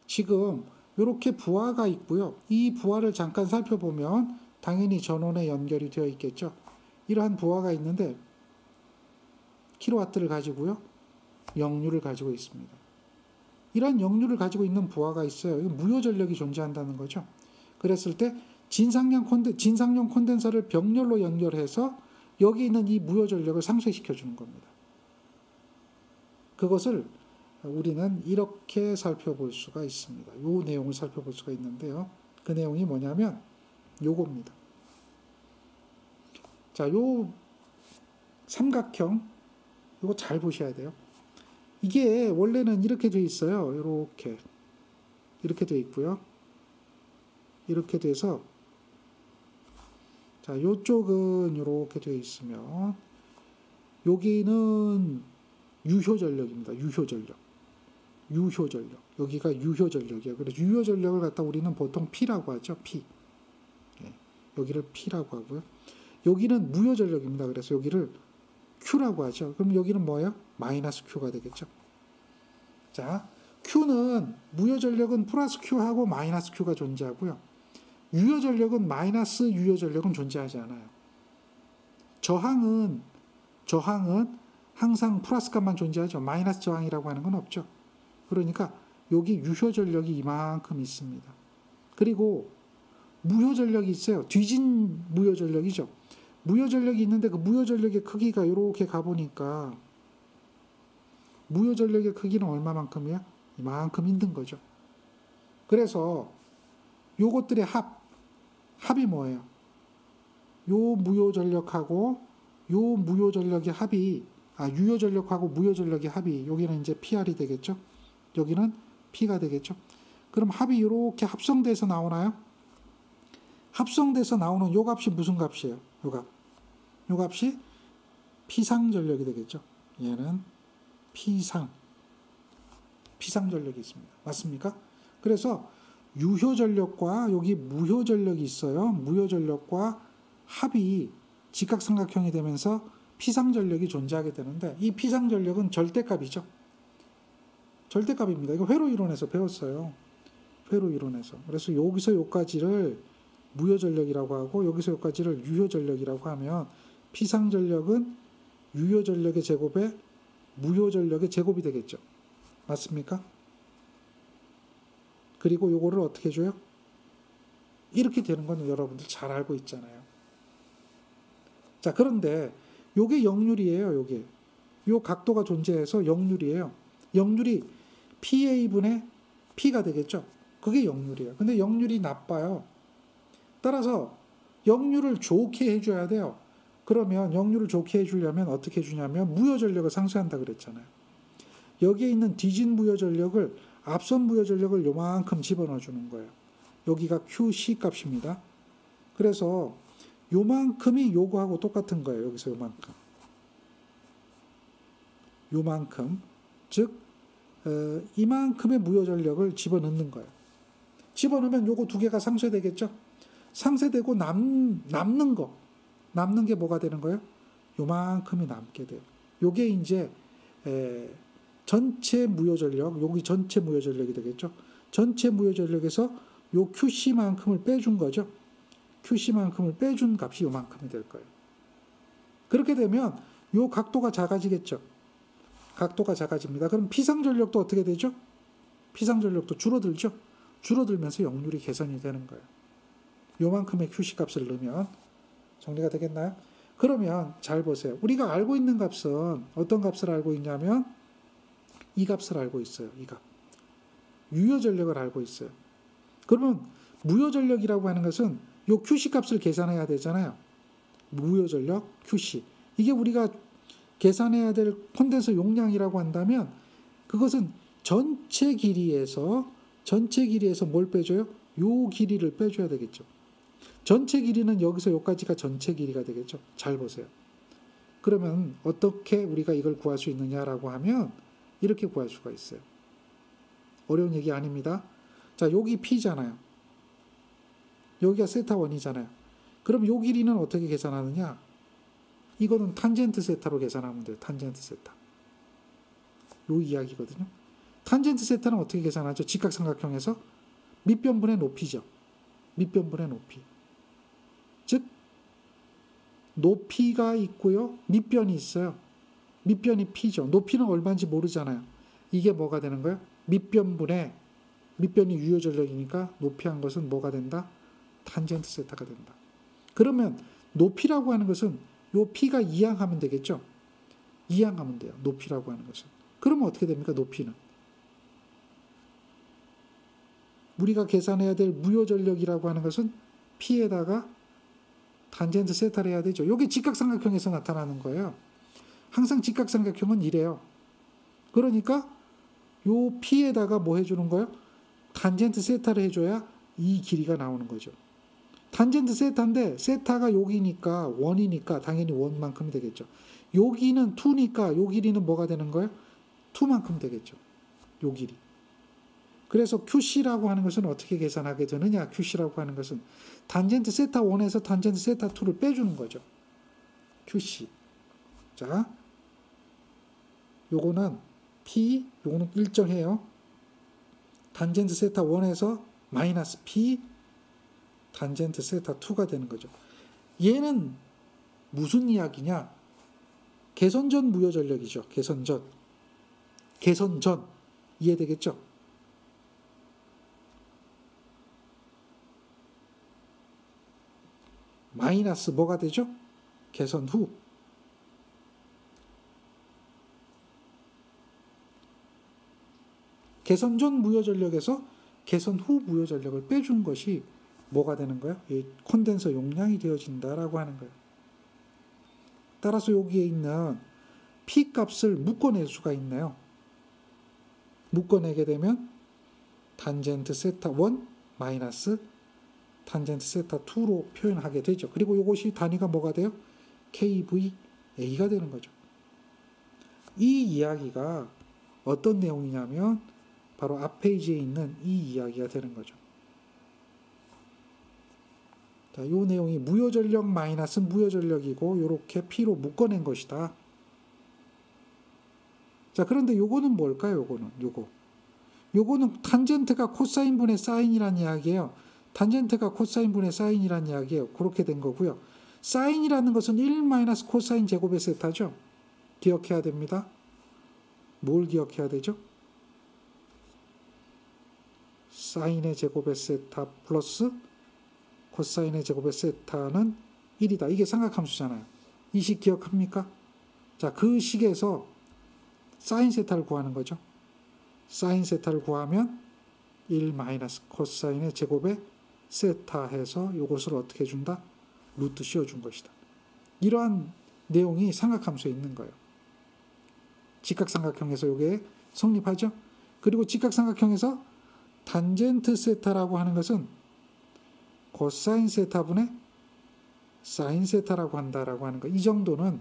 지금 이렇게 부하가 있고요. 이 부하를 잠깐 살펴보면 당연히 전원에 연결이 되어 있겠죠. 이러한 부하가 있는데 킬로와트를 가지고요. 역류를 가지고 있습니다. 이런 역류를 가지고 있는 부하가 있어요. 이거 무효 전력이 존재한다는 거죠. 그랬을 때 진상용 콘덴서를 병렬로 연결해서 여기 있는 이 무효 전력을 상쇄시켜 주는 겁니다. 그것을 우리는 이렇게 살펴볼 수가 있습니다. 이 내용을 살펴볼 수가 있는데요. 그 내용이 뭐냐면 요겁니다. 자, 요 삼각형 이거 잘 보셔야 돼요. 이게 원래는 이렇게 돼 있어요. 이렇게 돼 있고요. 이렇게 돼서 자, 요쪽은 이렇게 돼 있으면 여기는 유효 전력입니다. 유효 전력. 여기가 유효 전력이에요. 그래서 유효 전력을 갖다 우리는 보통 P라고 하죠. P. 예, 여기를 P라고 하고요. 여기는 무효 전력입니다. 그래서 여기를 Q라고 하죠. 그럼 여기는 뭐예요? 마이너스 Q가 되겠죠. 자, Q는 무효 전력은 플러스 Q하고 마이너스 Q가 존재하고요. 유효 전력은 마이너스 유효 전력은 존재하지 않아요. 저항은 항상 플러스 값만 존재하죠. 마이너스 저항이라고 하는 건 없죠. 그러니까 여기 유효 전력이 이만큼 있습니다. 그리고 무효 전력이 있어요. 뒤진 무효 전력이죠. 무효 전력이 있는데 그 무효 전력의 크기가 이렇게 가보니까 무효 전력의 크기는 얼마만큼이야? 이만큼 있는 거죠. 그래서 요것들의 합이 뭐예요? 요 무효 전력하고 요 무효 전력의 합이 유효 전력하고 무효 전력의 합이 여기는 이제 PR이 되겠죠. 여기는 P가 되겠죠. 그럼 합이 이렇게 합성돼서 나오나요? 합성돼서 나오는 요 값이 무슨 값이에요? 요 값이 P상 전력이 되겠죠. 얘는 P상 전력이 있습니다. 맞습니까? 그래서 유효 전력과 여기 무효 전력이 있어요. 무효 전력과 합이 직각삼각형이 되면서 P상 전력이 존재하게 되는데 이 P상 전력은 절대값이죠. 절대값입니다. 이거 회로 이론에서 배웠어요. 회로 이론에서. 그래서 여기서 여기까지를 무효 전력이라고 하고 여기서 여기까지를 유효 전력이라고 하면 P상 전력은 유효 전력의 제곱에 무효 전력의 제곱이 되겠죠. 맞습니까? 그리고 요거를 어떻게 줘요? 이렇게 되는 건 여러분들 잘 알고 있잖아요. 자, 그런데 요게 역률이에요. 요게. 요 각도가 존재해서 역률이에요. 역률이 PA분의 P가 되겠죠. 그게 역률이에요. 근데 역률이 나빠요. 따라서 역률을 좋게 해줘야 돼요. 그러면 역률을 좋게 해주려면 어떻게 해주냐면 무효 전력을 상쇄한다 그랬잖아요. 여기에 있는 뒤진 무효 전력을 앞선 무효 전력을 요만큼 집어넣어 주는 거예요. 여기가 QC 값입니다. 그래서 요만큼이 요거하고 똑같은 거예요. 여기서 요만큼. 요만큼. 즉 이만큼의 무효 전력을 집어넣는 거예요. 집어넣으면 요거 두 개가 상쇄되겠죠? 상쇄되고 남는 게 뭐가 되는 거예요? 요만큼이 남게 돼요. 요게 이제 전체 무효 전력, 여기 전체 무효 전력이 되겠죠? 전체 무효 전력에서 요 QC만큼을 빼준 거죠. QC만큼을 빼준 값이 요만큼이 될 거예요. 그렇게 되면 요 각도가 작아지겠죠. 각도가 작아집니다. 그럼 P상 전력도 어떻게 되죠? P상 전력도 줄어들죠. 줄어들면서 역률이 개선이 되는 거예요. 요만큼의 QC 값을 넣으면 정리가 되겠나요? 그러면 잘 보세요. 우리가 알고 있는 값은 어떤 값을 알고 있냐면 이 값을 알고 있어요. 이 값. 유효 전력을 알고 있어요. 그러면 무효 전력이라고 하는 것은 요 QC 값을 계산해야 되잖아요. 무효 전력 QC. 이게 우리가 계산해야 될 콘덴서 용량이라고 한다면 그것은 전체 길이에서 뭘 빼줘요? 요 길이를 빼줘야 되겠죠. 전체 길이는 여기서 여기까지가 전체 길이가 되겠죠. 잘 보세요. 그러면 어떻게 우리가 이걸 구할 수 있느냐라고 하면 이렇게 구할 수가 있어요. 어려운 얘기 아닙니다. 자, 여기 P잖아요. 여기가 세타 1이잖아요. 그럼 요 길이는 어떻게 계산하느냐? 이거는 탄젠트 세타로 계산하면 돼요. 탄젠트 세타. 요 이야기거든요. 탄젠트 세타는 어떻게 계산하죠? 직각삼각형에서 밑변분의 높이죠. 밑변분의 높이. 즉 높이가 있고요. 밑변이 있어요. 밑변이 p죠. 높이는 얼마인지 모르잖아요. 이게 뭐가 되는 거예요? 밑변이 유효전력이니까 높이 한 것은 뭐가 된다? 탄젠트 세타가 된다. 그러면 높이라고 하는 것은 요 p가 이항하면 되겠죠? 이항하면 돼요. 높이라고 하는 것은. 그러면 어떻게 됩니까? 높이는. 우리가 계산해야 될 무효전력이라고 하는 것은 p에다가 탄젠트 세타를 해야 되죠. 이게 직각삼각형에서 나타나는 거예요. 항상 직각삼각형은 이래요. 그러니까 요 p에다가 뭐 해주는 거예요? 탄젠트 세타를 해줘야 이 길이가 나오는 거죠. 탄젠트 세타인데 세타가 여기니까 원이니까 당연히 원만큼 되겠죠. 여기는 2니까 요 길이는 뭐가 되는 거예요? 2만큼 되겠죠. 요 길이. 그래서 QC라고 하는 것은 어떻게 계산하게 되느냐? QC라고 하는 것은 탄젠트 세타 1에서 탄젠트 세타 2를 빼주는 거죠. QC. 자, 요거는 P, 요거는 일정해요. 탄젠트 세타 1에서 마이너스 P, 탄젠트 세타 2가 되는 거죠. 얘는 무슨 이야기냐? 개선전 무효전력이죠. 개선전. 이해되겠죠? 마이너스 뭐가 되죠? 개선 후. 개선 전 무효전력에서 개선 후 무효전력을 빼준 것이 뭐가 되는 거예요? 이 콘덴서 용량이 되어진다라고 하는 거예요. 따라서 여기에 있는 P 값을 묶어낼 수가 있네요. 묶어내게 되면 탄젠트 세타 1 마이너스 탄젠트 세타 2로 표현하게 되죠. 그리고 이것이 단위가 뭐가 돼요? KVA가 되는 거죠. 이 이야기가 어떤 내용이냐면 바로 앞 페이지에 있는 이 이야기가 되는 거죠. 자, 이 내용이 무효전력 마이너스 무효전력이고 이렇게 P로 묶어낸 것이다. 자, 그런데 요거는 뭘까요? 요거는 탄젠트가 코사인분의 사인이란 이야기예요. 탄젠트가 코사인분의 사인이란 이야기예요. 그렇게 된 거고요. 사인이라는 것은 1 마이너스 코사인 제곱의 세타죠. 기억해야 됩니다. 뭘 기억해야 되죠? 사인의 제곱의 세타 플러스 코사인의 제곱의 세타는 1이다. 이게 삼각함수잖아요. 이 식 기억합니까? 자, 그 식에서 사인 세타를 구하는 거죠. 사인 세타를 구하면 1 마이너스 코사인의 제곱의 세타 해서 이것을 어떻게 해준다? 루트 씌워준 것이다. 이러한 내용이 삼각함수에 있는 거예요. 직각삼각형에서 이게 성립하죠. 그리고 직각삼각형에서 탄젠트 세타라고 하는 것은 코사인 세타분의 사인 세타라고 한다라고 하는 거. 이 정도는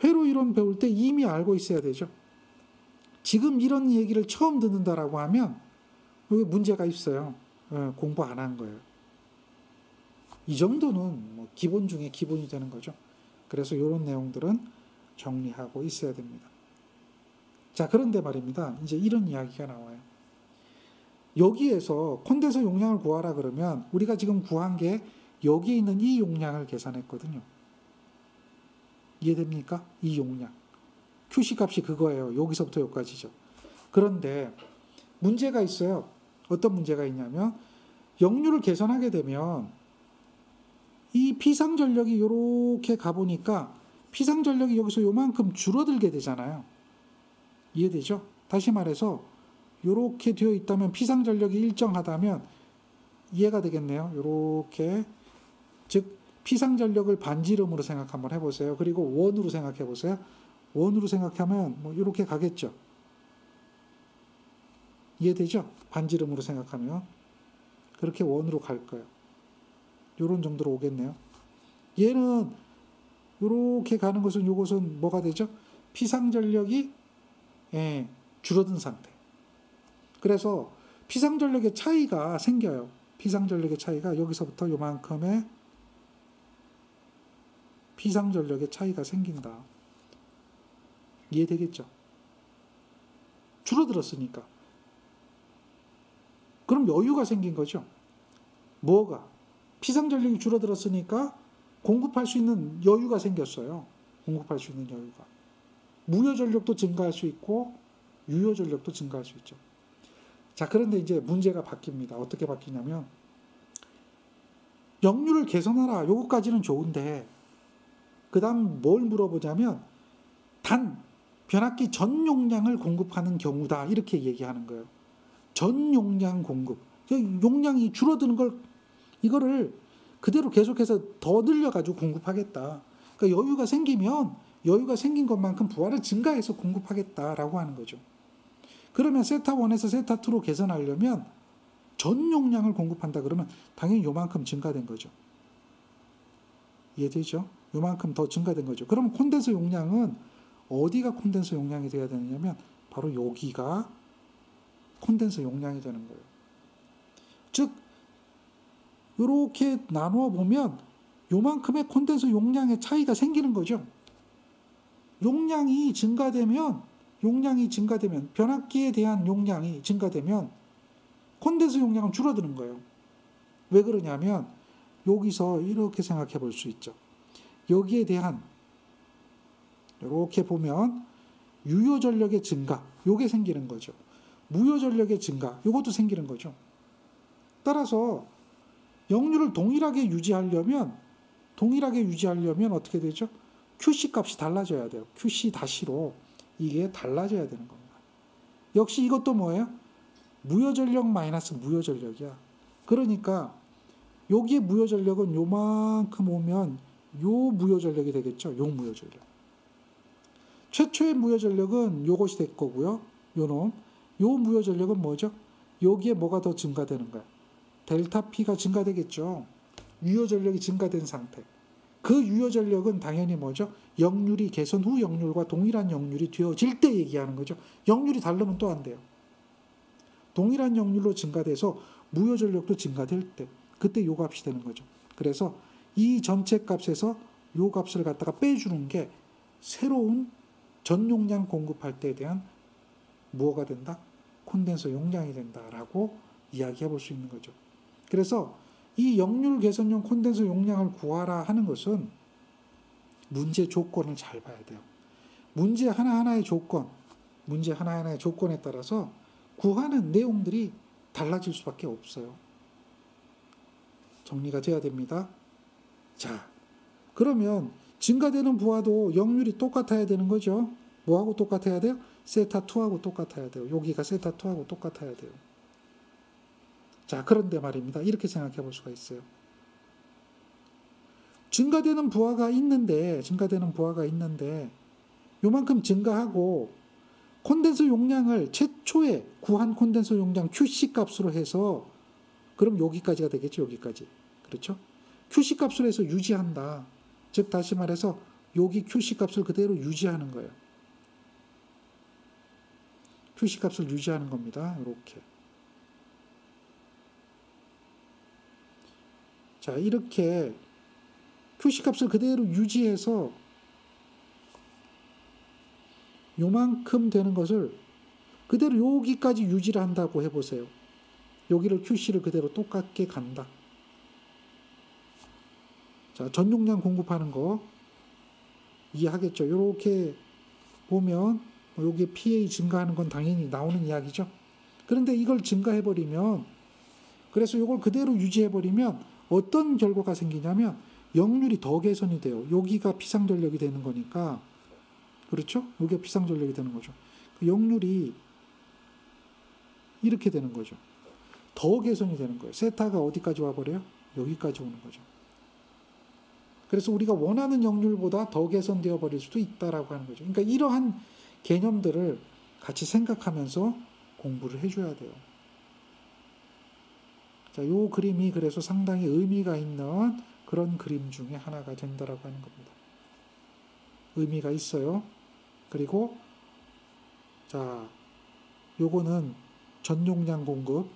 회로 이론 배울 때 이미 알고 있어야 되죠. 지금 이런 얘기를 처음 듣는다라고 하면 여기 문제가 있어요. 공부 안 한 거예요. 이 정도는 뭐 기본 중에 기본이 되는 거죠. 그래서 이런 내용들은 정리하고 있어야 됩니다. 자, 그런데 말입니다. 이제 이런 이야기가 나와요. 여기에서 콘덴서 용량을 구하라 그러면 우리가 지금 구한 게 여기 있는 이 용량을 계산했거든요. 이해됩니까? 이 용량. QC 값이 그거예요. 여기서부터 여기까지죠. 그런데 문제가 있어요. 어떤 문제가 있냐면 역류를 개선하게 되면 이 피상전력이 이렇게 가보니까 피상전력이 여기서 요만큼 줄어들게 되잖아요. 이해되죠? 다시 말해서 이렇게 되어 있다면 피상전력이 일정하다면 이해가 되겠네요. 이렇게 즉 피상전력을 반지름으로 생각 한번 해보세요. 그리고 원으로 생각해 보세요. 원으로 생각하면 뭐 이렇게 가겠죠. 이해되죠? 반지름으로 생각하면 그렇게 원으로 갈 거예요. 이런 정도로 오겠네요. 얘는 이렇게 가는 것은 이것은 뭐가 되죠? 피상전력이 줄어든 상태. 그래서 피상전력의 차이가 생겨요. 피상전력의 차이가 여기서부터 요만큼의 피상전력의 차이가 생긴다. 이해되겠죠? 줄어들었으니까. 그럼 여유가 생긴 거죠. 뭐가? 피상전력이 줄어들었으니까 공급할 수 있는 여유가 생겼어요. 공급할 수 있는 여유가. 무효전력도 증가할 수 있고 유효전력도 증가할 수 있죠. 자, 그런데 이제 문제가 바뀝니다. 어떻게 바뀌냐면 역류를 개선하라. 요거까지는 좋은데 그 다음 뭘 물어보자면 단 변압기 전 용량을 공급하는 경우다. 이렇게 얘기하는 거예요. 전 용량 공급. 용량이 줄어드는 걸 이거를 그대로 계속해서 더 늘려가지고 공급하겠다. 그러니까 여유가 생긴 것만큼 부하를 증가해서 공급하겠다라고 하는 거죠. 그러면 세타1에서 세타2로 개선하려면 전 용량을 공급한다 그러면 당연히 요만큼 증가된 거죠. 이해되죠? 요만큼 더 증가된 거죠. 그럼 콘덴서 용량은 어디가 콘덴서 용량이 돼야 되느냐면 바로 여기가 콘덴서 용량이 되는 거예요. 즉 이렇게 나누어 보면 요만큼의 콘덴서 용량의 차이가 생기는 거죠. 용량이 증가되면 변압기에 대한 용량이 증가되면 콘덴서 용량은 줄어드는 거예요. 왜 그러냐면 여기서 이렇게 생각해 볼 수 있죠. 여기에 대한 이렇게 보면 유효 전력의 증가, 요게 생기는 거죠. 무효 전력의 증가, 요것도 생기는 거죠. 따라서 역류를 동일하게 유지하려면 어떻게 되죠? QC 값이 달라져야 돼요. QC-로 이게 달라져야 되는 겁니다. 역시 이것도 뭐예요? 무효 전력 마이너스 무효 전력이야. 그러니까 여기에 무효 전력은 요만큼 오면 요 무효 전력이 되겠죠. 요 무효 전력. 최초의 무효 전력은 요것이 될 거고요. 요놈. 요 무효 전력은 뭐죠? 여기에 뭐가 더 증가되는 거야? 델타 P가 증가되겠죠. 유효 전력이 증가된 상태. 그 유효 전력은 당연히 뭐죠? 역률이 개선 후 역률과 동일한 역률이 되어질 때 얘기하는 거죠. 역률이 다르면 또 안 돼요. 동일한 역률로 증가돼서 무효 전력도 증가될 때 그때 요 값이 되는 거죠. 그래서 이 전체 값에서 요 값을 갖다가 빼주는 게 새로운 전 용량 공급할 때에 대한 무엇가 된다? 콘덴서 용량이 된다라고 이야기해 볼 수 있는 거죠. 그래서 이 역률 개선용 콘덴서 용량을 구하라 하는 것은 문제 조건을 잘 봐야 돼요. 문제 하나하나의 조건에 따라서 구하는 내용들이 달라질 수밖에 없어요. 정리가 돼야 됩니다. 자, 그러면 증가되는 부하도 역률이 똑같아야 되는 거죠. 뭐하고 똑같아야 돼요? 세타2하고 똑같아야 돼요. 여기가 세타2하고 똑같아야 돼요. 자, 그런데 말입니다. 이렇게 생각해 볼 수가 있어요. 증가되는 부하가 있는데 요만큼 증가하고 콘덴서 용량을 최초에 구한 콘덴서 용량 QC 값으로 해서 그럼 여기까지가 되겠죠. 여기까지. 그렇죠? QC 값으로 해서 유지한다. 즉 다시 말해서 여기 QC 값을 그대로 유지하는 거예요. QC 값을 유지하는 겁니다. 이렇게. 자, 이렇게 QC 값을 그대로 유지해서 요만큼 되는 것을 그대로 여기까지 유지를 한다고 해보세요. 여기를 QC를 그대로 똑같게 간다. 자, 전 용량 공급하는 거 이해하겠죠? 이렇게 보면 여기 PA 증가하는 건 당연히 나오는 이야기죠. 그런데 이걸 증가해버리면 그래서 이걸 그대로 유지해버리면 어떤 결과가 생기냐면 역률이 더 개선이 돼요. 여기가 피상전력이 되는 거니까 그렇죠? 여기가 피상전력이 되는 거죠. 그 역률이 이렇게 되는 거죠. 더 개선이 되는 거예요. 세타가 어디까지 와버려요? 여기까지 오는 거죠. 그래서 우리가 원하는 역률보다 더 개선되어 버릴 수도 있다라고 하는 거죠. 그러니까 이러한 개념들을 같이 생각하면서 공부를 해줘야 돼요. 자, 요 그림이 그래서 상당히 의미가 있는 그런 그림 중에 하나가 된다라고 하는 겁니다. 의미가 있어요. 그리고 자, 요거는 전 용량 공급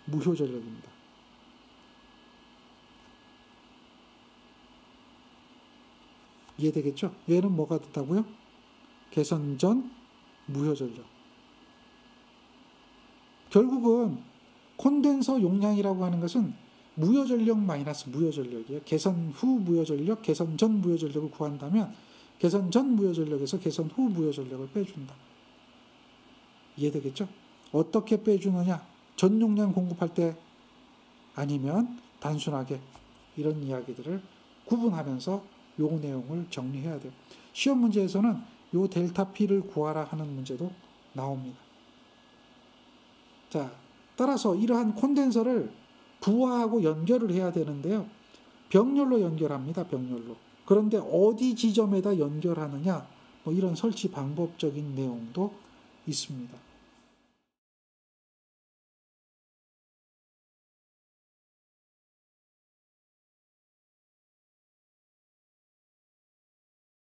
무효 전력입니다. 이해되겠죠? 얘는 뭐가 됐다고요? 개선 전 무효 전력. 결국은 콘덴서 용량이라고 하는 것은 무효 전력 마이너스 무효 전력이에요. 개선 후 무효 전력, 개선 전 무효 전력을 구한다면 개선 전 무효 전력에서 개선 후 무효 전력을 빼준다. 이해되겠죠? 어떻게 빼주느냐? 전 용량 공급할 때 아니면 단순하게 이런 이야기들을 구분하면서 요 내용을 정리해야 돼요. 시험 문제에서는 요 델타 P를 구하라 하는 문제도 나옵니다. 자, 따라서 이러한 콘덴서를 부하하고 연결을 해야 되는데요. 병렬로 연결합니다. 병렬로. 그런데 어디 지점에다 연결하느냐? 뭐 이런 설치 방법적인 내용도 있습니다.